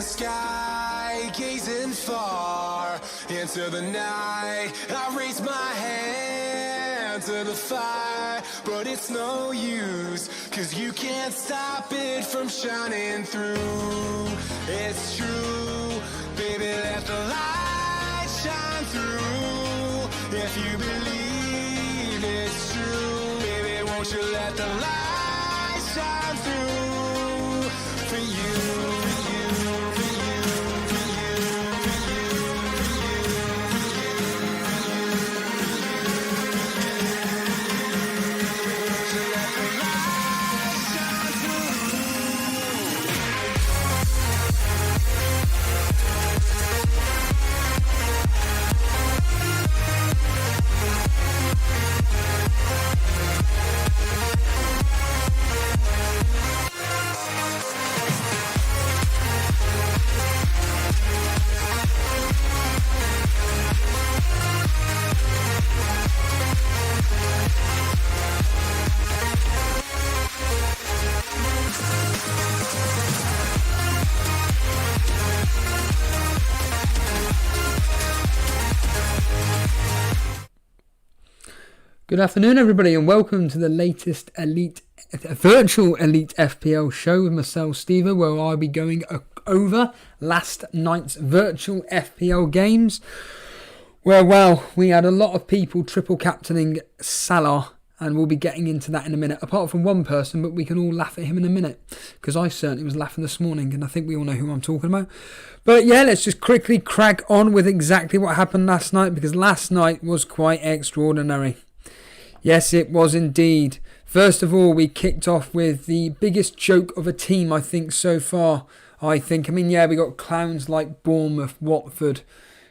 sky, gazing far into the night. I raise my hand to the fire, but it's no use, 'cause you can't stop it from shining through. It's true, baby, let the light shine through. If you believe it's true, baby, won't you let the light shine through for you. Good afternoon, everybody, and welcome to the latest virtual Elite FPL show with myself, Steve, where I'll be going over last night's virtual FPL games. Well, we had a lot of people triple captaining Salah, and we'll be getting into that in a minute, apart from one person, but we can all laugh at him in a minute, because I certainly was laughing this morning, and I think we all know who I'm talking about. But yeah, let's just quickly crack on with exactly what happened last night, because last night was quite extraordinary. Yes, it was indeed. First of all, we kicked off with the biggest joke of a team, I think, so far. I mean, yeah, we got clowns like Bournemouth, Watford,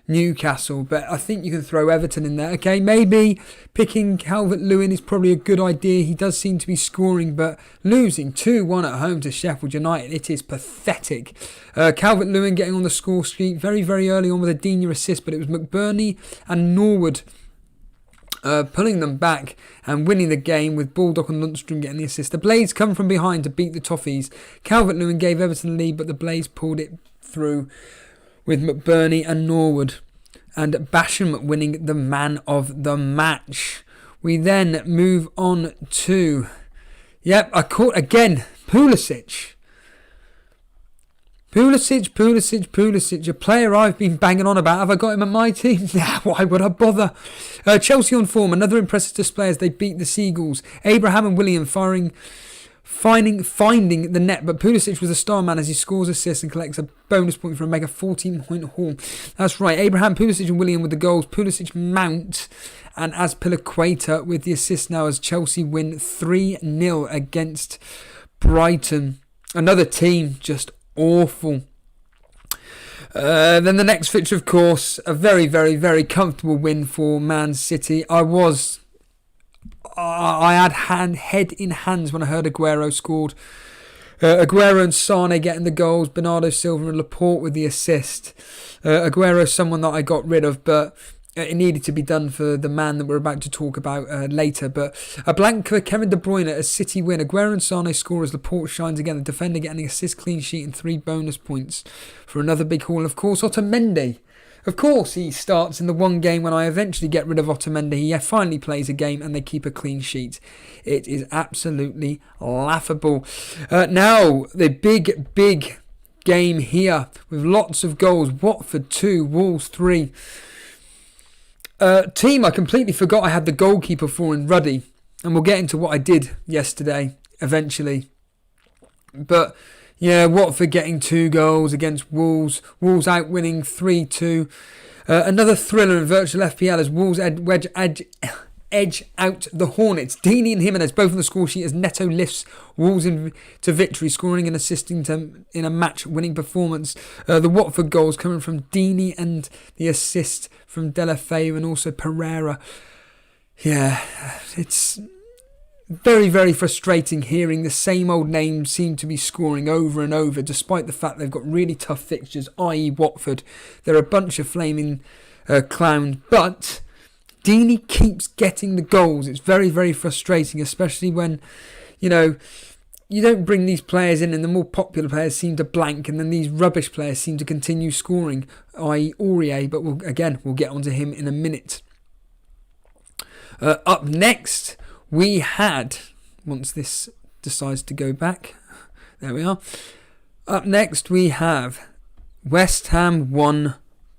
Newcastle, but I think you can throw Everton in there. Okay, maybe picking Calvert-Lewin is probably a good idea. He does seem to be scoring, but losing 2-1 at home to Sheffield United, it is pathetic. Calvert-Lewin getting on the score sheet very, very early on with a Digne assist, but it was McBurney and Norwood pulling them back and winning the game, with Baldock and Lundstrom getting the assist. The Blades come from behind to beat the Toffees. Calvert-Lewin gave Everton the lead, but the Blades pulled it through with McBurney and Norwood, and Basham winning the man of the match. We then move on to, I caught again, Pulisic, a player I've been banging on about. Have I got him at my team? Nah, why would I bother? Chelsea on form, another impressive display as they beat the Seagulls. Abraham and William finding the net, but Pulisic was a star man as he scores assists and collects a bonus point for a mega 14-point haul. That's right, Abraham, Pulisic and William with the goals. Pulisic, Mount and Azpilicueta with the assist now as Chelsea win 3-0 against Brighton. Another team just awful. Then the next fixture, of course, a very, very, very comfortable win for Man City. I had head in hands when I heard Aguero scored. Aguero and Sane getting the goals, Bernardo Silva and Laporte with the assist. Aguero, someone that I got rid of, but it needed to be done for the man that we're about to talk about later. But a blank for Kevin De Bruyne, a City win. Aguero and Sane score as Laporte shines again. The defender getting the assist, clean sheet and 3 bonus points for another big haul. Of course, Otamendi. Of course, he starts in the one game when I eventually get rid of Otamendi. He finally plays a game and they keep a clean sheet. It is absolutely laughable. Now, the big game here with lots of goals. Watford 2, Wolves 3. Team I completely forgot I had the goalkeeper for in Ruddy, and we'll get into what I did yesterday eventually. But yeah, Watford getting 2 goals against Wolves. Wolves out winning 3-2. Another thriller in virtual FPL as Wolves edge out the Hornets. Deeney and Jimenez both on the score sheet as Neto lifts Wolves to victory, scoring and assisting in a match-winning performance. The Watford goals coming from Deeney and the assist from Delafeu and also Pereira. Yeah, it's very, very frustrating hearing the same old names seem to be scoring over and over, despite the fact they've got really tough fixtures, i.e. Watford. They're a bunch of flaming clowns, but Deeney keeps getting the goals. It's very, very frustrating, especially when, you don't bring these players in, and the more popular players seem to blank, and then these rubbish players seem to continue scoring, i.e. Aurier, but we'll get onto him in a minute. Up next, we had, once this decides to go back, there we are. Up next, we have West Ham 1,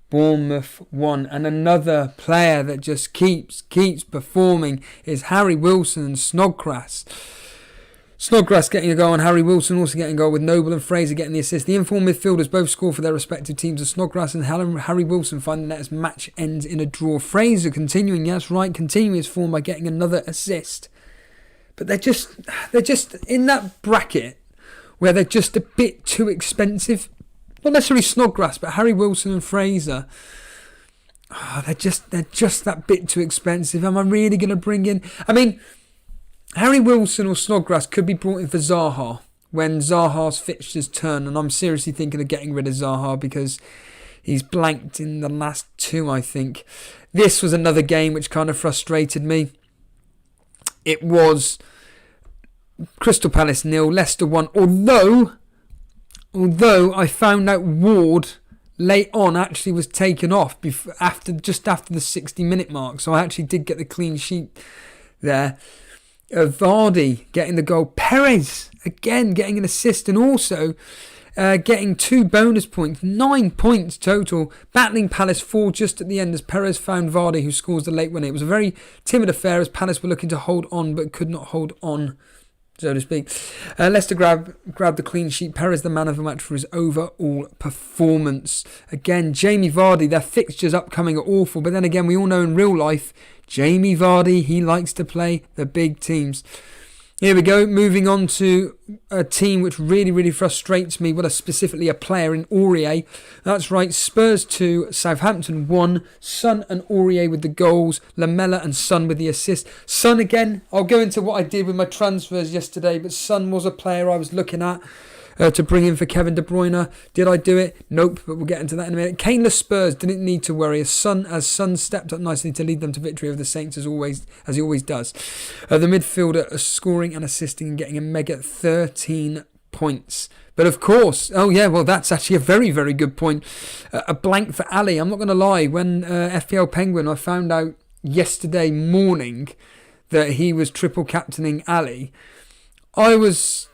Bournemouth 1, and another player that just keeps performing is Harry Wilson and Snodgrass. Snodgrass getting a goal and Harry Wilson also getting a goal, with Noble and Fraser getting the assist. The informed midfielders both score for their respective teams, and Snodgrass and Harry Wilson find the net as match ends in a draw. Fraser continuing his form by getting another assist. But they're just in that bracket where they're just a bit too expensive. Not necessarily Snodgrass, but Harry Wilson and Fraser. They're just that bit too expensive. Am I really going to bring in... I mean, Harry Wilson or Snodgrass could be brought in for Zaha when Zaha's fixtures turn, and I'm seriously thinking of getting rid of Zaha because he's blanked in the last 2, I think. This was another game which kind of frustrated me. It was Crystal Palace 0, Leicester 1, although I found out Ward late on actually was taken off after the 60-minute mark, so I actually did get the clean sheet there. Vardy getting the goal, Perez again getting an assist, and also getting 2 bonus points, 9 points total. Battling Palace 4 just at the end as Perez found Vardy, who scores the late winner. It was a very timid affair as Palace were looking to hold on but could not hold on, so to speak. Leicester grabbed the clean sheet. Perez the man of the match for his overall performance. Again, Jamie Vardy, their fixtures upcoming are awful, but then again, we all know in real life, Jamie Vardy, he likes to play the big teams. Here we go, moving on to a team which really, really frustrates me. Well, specifically a player in Aurier. That's right, Spurs 2, Southampton 1. Son and Aurier with the goals. Lamela and Son with the assist. Son again, I'll go into what I did with my transfers yesterday, but Son was a player I was looking at to bring in for Kevin De Bruyne. Did I do it? Nope, but we'll get into that in a minute. Kaneless Spurs didn't need to worry as Son stepped up nicely to lead them to victory over the Saints as he always does. The midfielder scoring and assisting and getting a mega 13 points. But of course, that's actually a very, very good point. A blank for Ali. I'm not going to lie, when FPL Penguin, I found out yesterday morning that he was triple captaining Ali, I was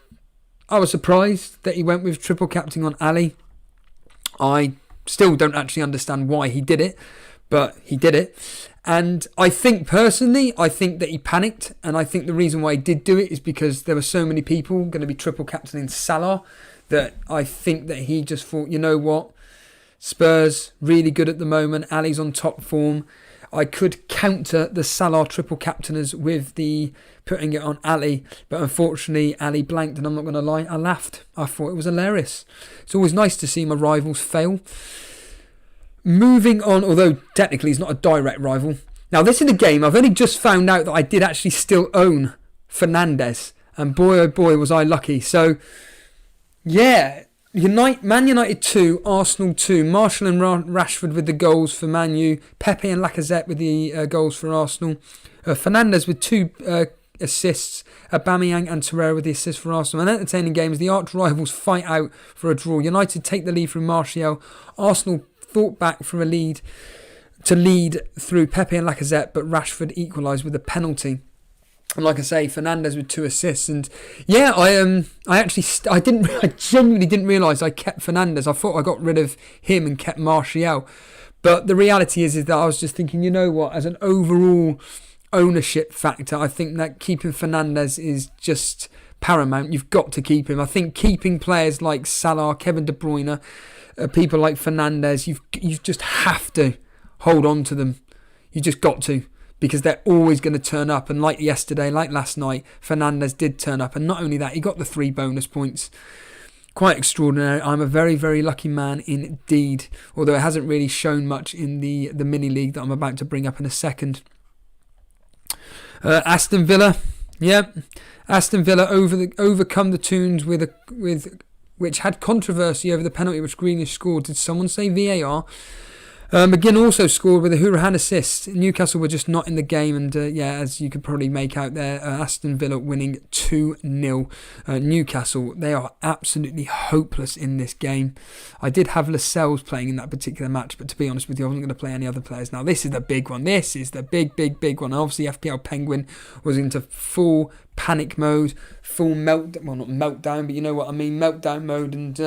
surprised that he went with triple captaining on Ali. I still don't actually understand why he did it, but he did it. And I think that he panicked, and I think the reason why he did do it is because there were so many people going to be triple captaining Salah that I think that he just thought, you know what, Spurs really good at the moment, Ali's on top form. I could counter the Salah triple captainers with the putting it on Ali, but unfortunately Ali blanked, and I'm not going to lie, I laughed. I thought it was hilarious. It's always nice to see my rivals fail. Moving on, although technically he's not a direct rival. Now this is a game I've only just found out that I did actually still own Fernandes, and boy oh boy was I lucky. So yeah, Man United 2, Arsenal 2, Martial and Rashford with the goals for Man U, Pepe and Lacazette with the goals for Arsenal, Fernandes with 2 assists, Aubameyang and Torreira with the assists for Arsenal. An entertaining game as the arch rivals fight out for a draw. United take the lead through Martial, Arsenal fought back from a lead through Pepe and Lacazette, but Rashford equalised with a penalty. And like I say, Fernandes with 2 assists, and yeah, I genuinely didn't realise I kept Fernandes. I thought I got rid of him and kept Martial, but the reality is that I was just thinking, you know what, as an overall ownership factor, I think that keeping Fernandes is just paramount. You've got to keep him. I think keeping players like Salah, Kevin De Bruyne, people like Fernandes, you just have to hold on to them. You just got to, because they're always going to turn up. And like yesterday, like last night, Fernandes did turn up. And not only that, he got the 3 bonus points. Quite extraordinary. I'm a very, very lucky man indeed. Although it hasn't really shown much in the mini league that I'm about to bring up in a second. Aston Villa. Yep. Aston Villa overcome the Toons with which had controversy over the penalty which Greenish scored. Did someone say VAR? McGinn also scored with a Hourihane assist. Newcastle were just not in the game, and as you could probably make out there, Aston Villa winning 2-0. Newcastle, they are absolutely hopeless in this game. I did have Lascelles playing in that particular match, but to be honest with you, I wasn't going to play any other players. Now, this is the big one. This is the big one. Obviously, FPL Penguin was into full panic mode, full meltdown. Well, not meltdown, but you know what I mean, meltdown mode. And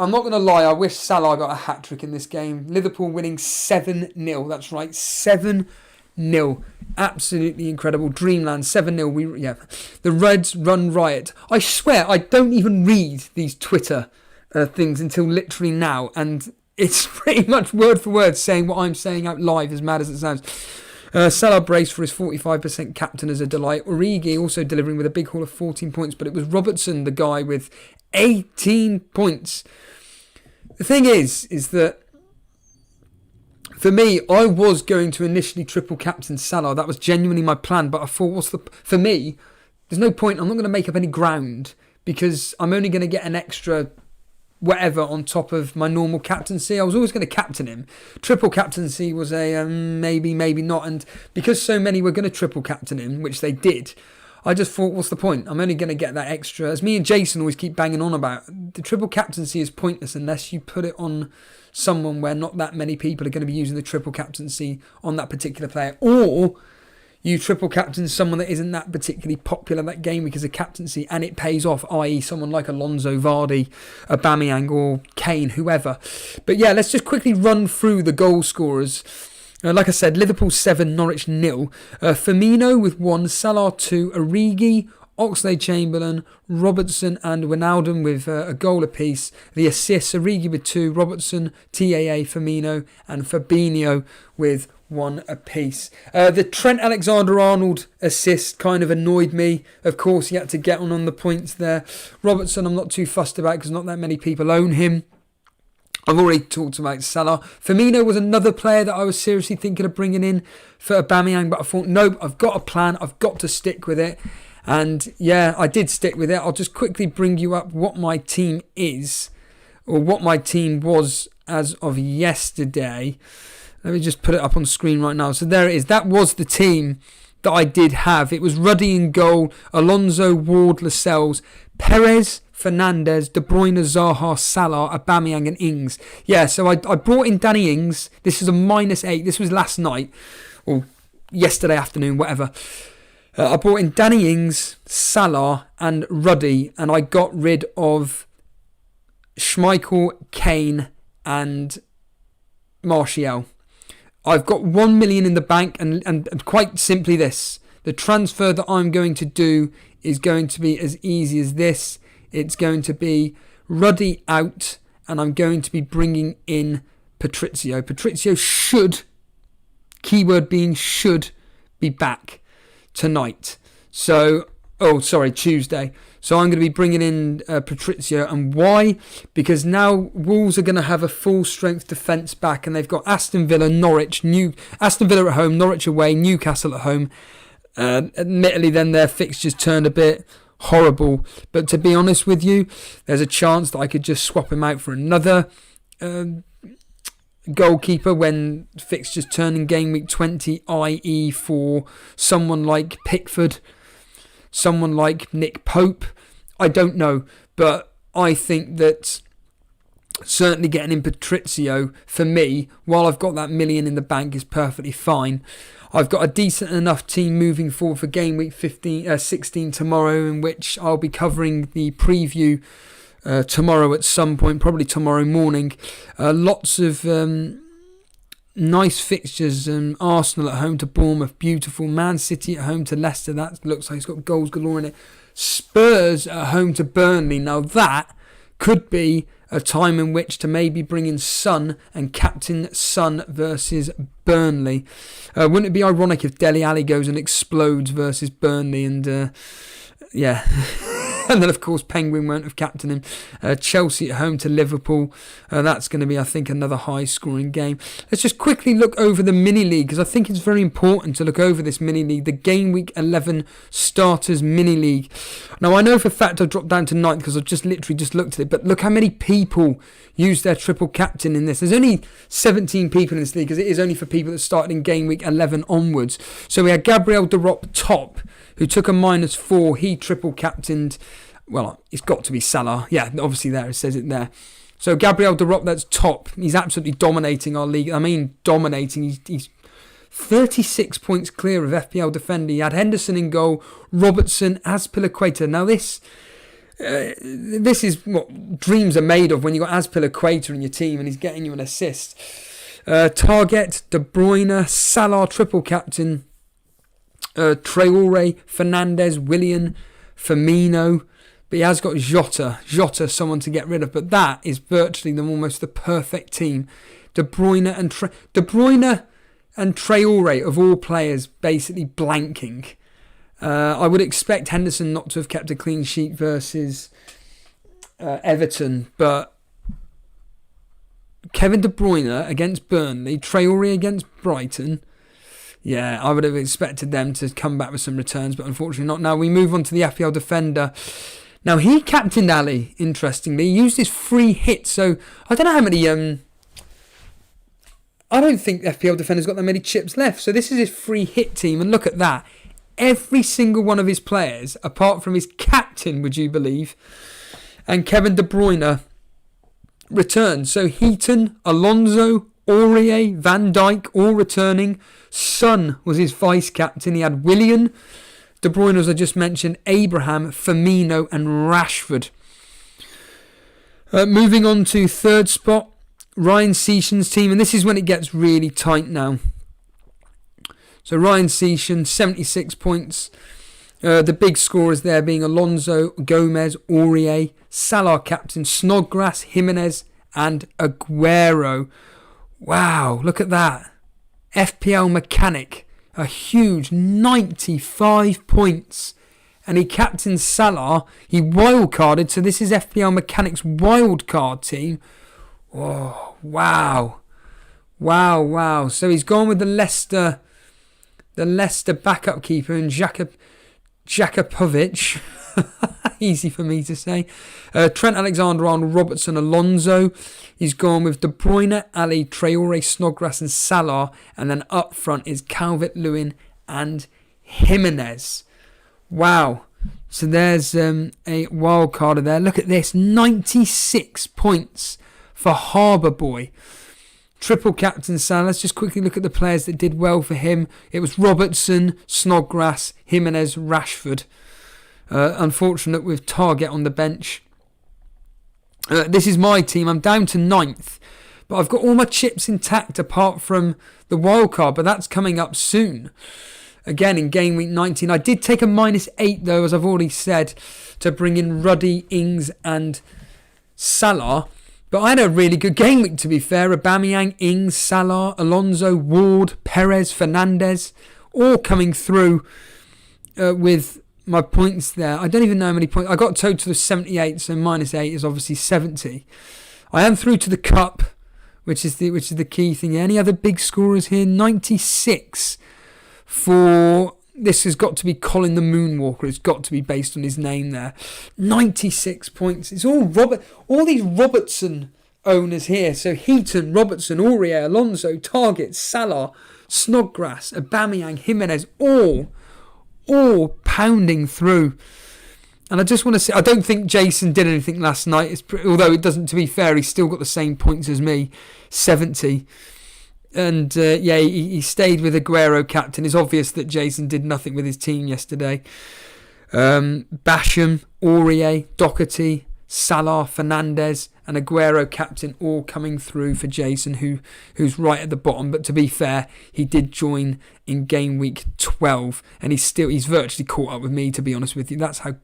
I'm not going to lie, I wish Salah got a hat-trick in this game. Liverpool winning 7-0. That's right, 7-0. Absolutely incredible. Dreamland, 7-0. The Reds run riot. I swear, I don't even read these Twitter things until literally now. And it's pretty much word for word saying what I'm saying out live, as mad as it sounds. Salah braced for his 45% captain as a delight. Origi also delivering with a big haul of 14 points, but it was Robertson, the guy with 18 points. The thing is that for me, I was going to initially triple captain Salah. That was genuinely my plan, but I thought, for me, there's no point. I'm not going to make up any ground because I'm only going to get an extra whatever on top of my normal captaincy. I was always going to captain him. Triple captaincy was a maybe not, and because so many were going to triple captain him, which they did, I just thought, what's the point? I'm only going to get that extra. As me and Jason always keep banging on about, the triple captaincy is pointless unless you put it on someone where not that many people are going to be using the triple captaincy on that particular player, or you triple captain someone that isn't that particularly popular that game because of captaincy and it pays off, i.e. someone like Alonso, Vardy, Aubameyang or Kane, whoever. But yeah, let's just quickly run through the goal scorers. Like I said, Liverpool 7, Norwich 0. Firmino with 1, Salah 2, Origi, Oxlade-Chamberlain, Robertson and Wijnaldum with a goal apiece. The assists, Origi with 2, Robertson, TAA, Firmino and Fabinho with 1 apiece. The Trent Alexander-Arnold assist kind of annoyed me. Of course, he had to get on the points there. Robertson, I'm not too fussed about because not that many people own him. I've already talked about Salah. Firmino was another player that I was seriously thinking of bringing in for Aubameyang, but I thought, nope, I've got a plan. I've got to stick with it. And yeah, I did stick with it. I'll just quickly bring you up what my team is, or what my team was as of yesterday. Let me just put it up on screen right now. So there it is. That was the team that I did have. It was Ruddy in goal, Alonso, Ward, Lascelles, Perez, Fernandes, De Bruyne, Zaha, Salah, Aubameyang and Ings. Yeah, so I brought in Danny Ings. This is a -8. This was last night, or yesterday afternoon, whatever. I brought in Danny Ings, Salah and Ruddy, and I got rid of Schmeichel, Kane and Martial. I've got 1 million in the bank, and quite simply this. The transfer that I'm going to do is going to be as easy as this. It's going to be Ruddy out, and I'm going to be bringing in Patrizio. Patrizio should, keyword being should, be back tonight. Tuesday. So I'm going to be bringing in Patrizio. And why? Because now Wolves are going to have a full strength defence back, and they've got Aston Villa, Norwich, Aston Villa at home, Norwich away, Newcastle at home. Admittedly, then their fixtures turned a bit horrible, but to be honest with you, there's a chance that I could just swap him out for another goalkeeper when fixtures turn in game week 20, i.e. for someone like Pickford, someone like Nick Pope. I don't know, but I think that certainly getting in Patrizio, for me, while I've got that million in the bank, is perfectly fine. I've got a decent enough team moving forward for game week 16 tomorrow, in which I'll be covering the preview tomorrow at some point, probably tomorrow morning. Lots of nice fixtures. Arsenal at home to Bournemouth, beautiful. Man City at home to Leicester, that looks like it's got goals galore in it. Spurs at home to Burnley. Now that could be a time in which to maybe bring in Son and captain Son versus Burnley. Wouldn't it be ironic if Dele Alli goes and explodes versus Burnley? And yeah, And then, of course, Penguin won't have captained him. Chelsea at home to Liverpool. That's going to be, I think, another high-scoring game. Let's just quickly look over the mini-league, because I think it's very important to look over this mini-league, the Game Week 11 Starters mini-league. Now, I know for a fact I've dropped down to 9th because I've just literally just looked at it, but look how many people use their triple captain in this. There's only 17 people in this league, because it is only for people that started in Game Week 11 onwards. So we had Gabriel de Rop top, who took a -4. He triple captained. Well, it's got to be Salah. Yeah, obviously there, it says it there. So Gabriel de Rop, that's top. He's absolutely dominating our league. I mean, dominating. He's 36 points clear of FPL defender. He had Henderson in goal, Robertson, Azpilicueta. Now this is what dreams are made of when you've got Azpilicueta in your team and he's getting you an assist. Target, De Bruyne, Salah triple captain, Traore, Fernandes, Willian, Firmino. But he has got Jota, someone to get rid of. But that is virtually almost the perfect team. De Bruyne and Traore, of all players, basically blanking. I would expect Henderson not to have kept a clean sheet versus Everton, but Kevin De Bruyne against Burnley, Traore against Brighton. Yeah, I would have expected them to come back with some returns, but unfortunately not. Now we move on to the FPL defender. Now he captained Ali, interestingly. He used his free hit, so I don't know how many... I don't think FPL defender's got that many chips left. So this is his free hit team, and look at that. Every single one of his players, apart from his captain, would you believe, and Kevin De Bruyne, returned. So Heaton, Alonso, Aurier, Van Dijk, all returning. Son was his vice-captain. He had Willian, De Bruyne, as I just mentioned, Abraham, Firmino and Rashford. Moving on to third spot, Ryan Season's team, and this is when it gets really tight now. So Ryan Season, 76 points. The big scorers there being Alonso, Gomez, Aurier, Salah captain, Snodgrass, Jimenez and Aguero. Wow, look at that. FPL mechanic, a huge 95 points. And he captained Salah. He wildcarded, so this is FPL mechanic's wildcard team. Oh, wow. Wow. So he's gone with the Leicester backup keeper and Jakupovic. Easy for me to say. Trent Alexander-Arnold, Robertson, Alonso. He's gone with De Bruyne, Ali, Traore, Snodgrass and Salah. And then up front is Calvert-Lewin and Jimenez. Wow. So there's a wild carder there. Look at this. 96 points for Harbour Boy. Triple captain Salah. Let's just quickly look at the players that did well for him. It was Robertson, Snodgrass, Jimenez, Rashford. Unfortunate with Target on the bench. This is my team. I'm down to 9th. But I've got all my chips intact apart from the wildcard. But that's coming up soon. Again, in Game Week 19. I did take a -8 though, as I've already said, to bring in Ruddy, Ings and Salah. But I had a really good game week, to be fair. Aubameyang, Ings, Salah, Alonso, Ward, Perez, Fernandes, all coming through with my points there. I don't even know how many points. I got a total of 78, so -8 is obviously 70. I am through to the cup, which is the key thing. Any other big scorers here? 96 for... This has got to be Colin the Moonwalker. It's got to be based on his name there. 96 points. It's all these Robertson owners here. So Heaton, Robertson, Aurier, Alonso, Target, Salah, Snodgrass, Aubameyang, Jimenez, all pounding through. And I just want to say, I don't think Jason did anything last night. Although it doesn't, to be fair, he's still got the same points as me, 70. And he stayed with Aguero captain. It's obvious that Jason did nothing with his team yesterday. Basham, Aurier, Doherty, Salah, Fernandes and Aguero captain all coming through for Jason, who's right at the bottom. But to be fair, he did join in game week 12 and he's virtually caught up with me, to be honest with you. That's how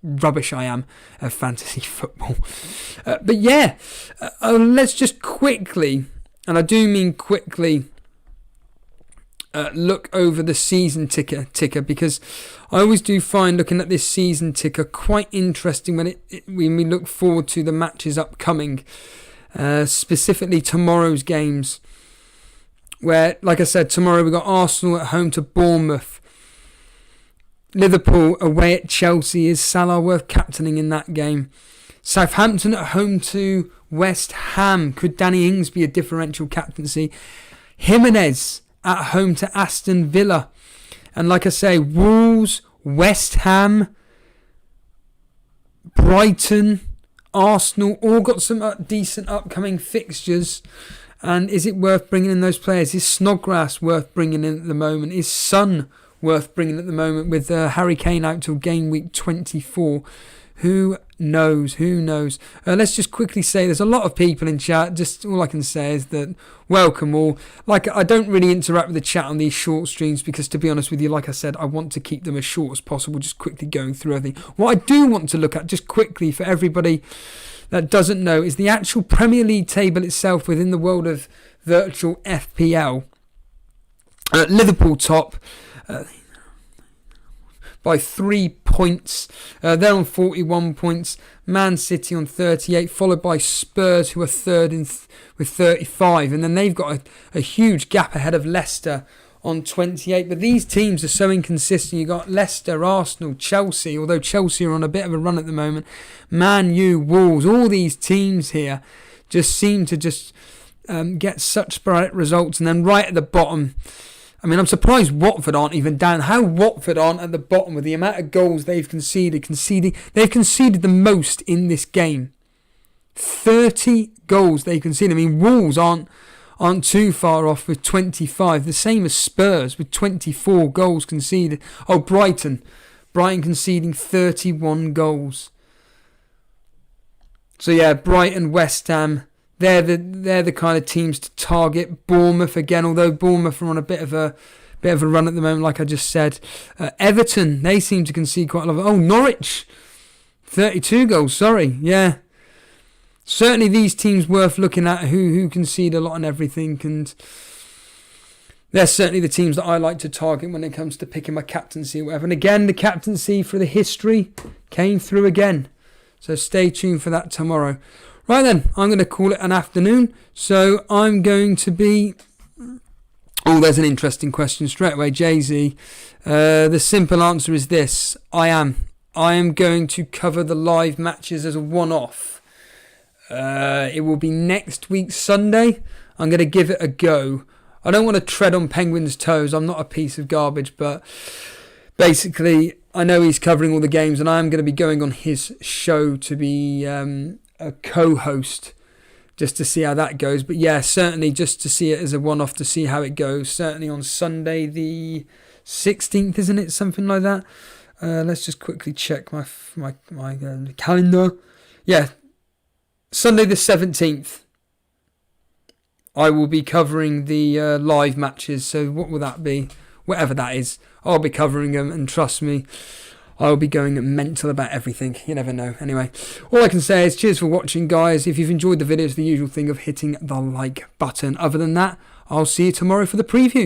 rubbish I am at fantasy football. But yeah, let's just quickly... And I do mean quickly, look over the season ticker, because I always do find looking at this season ticker quite interesting when when we look forward to the matches upcoming, specifically tomorrow's games, where, like I said, tomorrow we've got Arsenal at home to Bournemouth, Liverpool away at Chelsea. Is Salah worth captaining in that game? Southampton at home to West Ham. Could Danny Ings be a differential captaincy? Jimenez at home to Aston Villa. And like I say, Wolves, West Ham, Brighton, Arsenal, all got some decent upcoming fixtures. And is it worth bringing in those players? Is Snodgrass worth bringing in at the moment? Is Son worth bringing at the moment with Harry Kane out till game week 24? Who knows? Who knows? Let's just quickly say there's a lot of people in chat. Just all I can say is that welcome all. Like, I don't really interact with the chat on these short streams because, to be honest with you, like I said, I want to keep them as short as possible, just quickly going through everything. What I do want to look at, just quickly for everybody that doesn't know, is the actual Premier League table itself within the world of virtual FPL. Liverpool top by 3 points. They're on 41 points. Man City on 38, followed by Spurs, who are third with 35. And then they've got a huge gap ahead of Leicester on 28. But these teams are so inconsistent. You've got Leicester, Arsenal, Chelsea, although Chelsea are on a bit of a run at the moment. Man U, Wolves, all these teams here just seem to get such sporadic results. And then right at the bottom, I mean, I'm surprised Watford aren't even down. How Watford aren't at the bottom with the amount of goals they've conceded. They've conceded the most in this game. 30 goals they've conceded. I mean, Wolves aren't too far off with 25. The same as Spurs with 24 goals conceded. Oh, Brighton conceding 31 goals. So yeah, Brighton, West Ham, they're the kind of teams to target. Bournemouth again, although Bournemouth are on a bit of a run at the moment, like I just said. Everton, they seem to concede quite a lot. Oh, Norwich, 32 goals. Sorry, yeah. Certainly these teams worth looking at who concede a lot and everything, and they're certainly the teams that I like to target when it comes to picking my captaincy or whatever. And again, the captaincy for the history came through again. So stay tuned for that tomorrow. Right then, I'm going to call it an afternoon. So I'm going to be... Oh, there's an interesting question straight away, Jay-Z. The simple answer is this. I am going to cover the live matches as a one-off. It will be next week, Sunday. I'm going to give it a go. I don't want to tread on Penguin's toes. I'm not a piece of garbage, but basically, I know he's covering all the games, and I am going to be going on his show to be a co-host, just to see how that goes. But yeah, certainly just to see it as a one-off, to see how it goes. Certainly on Sunday the 16th, isn't it? Something like that. Let's just quickly check my calendar. Yeah, Sunday the 17th. I will be covering the live matches. So what will that be? Whatever that is, I'll be covering them, and trust me, I'll be going mental about everything. You never know. Anyway, all I can say is cheers for watching, guys. If you've enjoyed the video, it's the usual thing of hitting the like button. Other than that, I'll see you tomorrow for the preview.